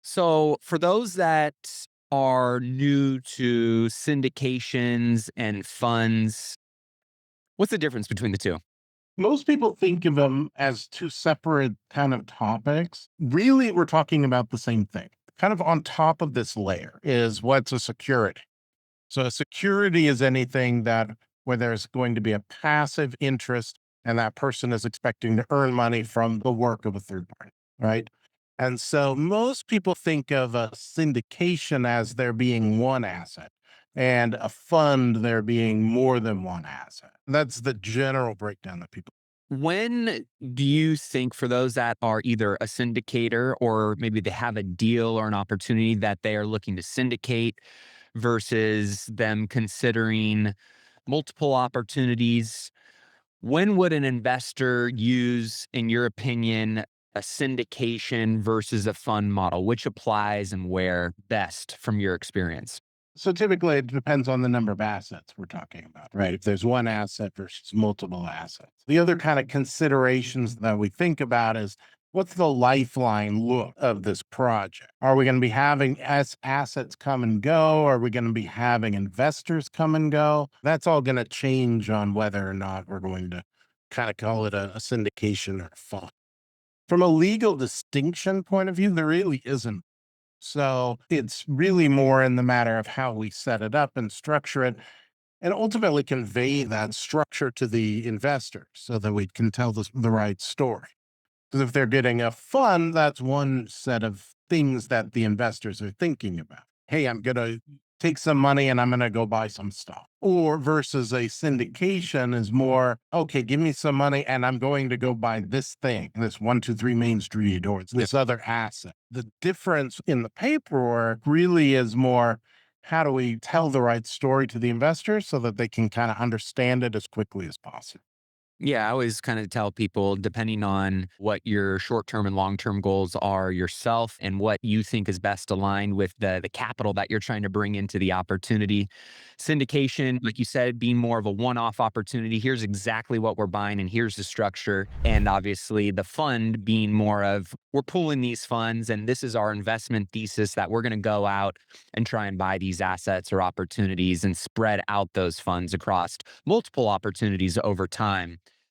So, for those that are new to syndications and funds, what's the difference between the two? Most people think of them as two separate kind of topics. Really, we're talking about the same thing. Kind of on top of this layer is what's a security. So, a security is anything that where there's going to be a passive interest and that person is expecting to earn money from the work of a third party, right? And so most people think of a syndication as there being one asset and a fund there being more than one asset. That's the general breakdown that people. When do you think, for those that are either a syndicator or maybe they have a deal or an opportunity that they are looking to syndicate versus them considering multiple opportunities, when would an investor use, in your opinion, a syndication versus a fund model? Which applies and where best from your experience? So typically it depends on the number of assets we're talking about, right? If there's one asset versus multiple assets. The other kind of considerations that we think about is what's the lifeline look of this project? Are we going to be having assets come and go? Are we going to be having investors come and go? That's all going to change on whether or not we're going to kind of call it a syndication or a fund. From a legal distinction point of view, there really isn't. So it's really more in the matter of how we set it up and structure it and ultimately convey that structure to the investor so that we can tell the right story. Because if they're getting a fund, that's one set of things that the investors are thinking about. Hey, I'm going to take some money and I'm going to go buy some stuff. Or versus a syndication is more, okay, give me some money and I'm going to go buy this thing, this 123 Main Street or it's this other asset. The difference in the paperwork really is more, how do we tell the right story to the investors so that they can kind of understand it as quickly as possible? Yeah, I always kind of tell people, depending on what your short term and long term goals are yourself and what you think is best aligned with the capital that you're trying to bring into the opportunity. Syndication, like you said, being more of a one off opportunity. Here's exactly what we're buying, and here's the structure. And obviously, the fund being more of, we're pooling these funds, and this is our investment thesis that we're going to go out and try and buy these assets or opportunities and spread out those funds across multiple opportunities over time.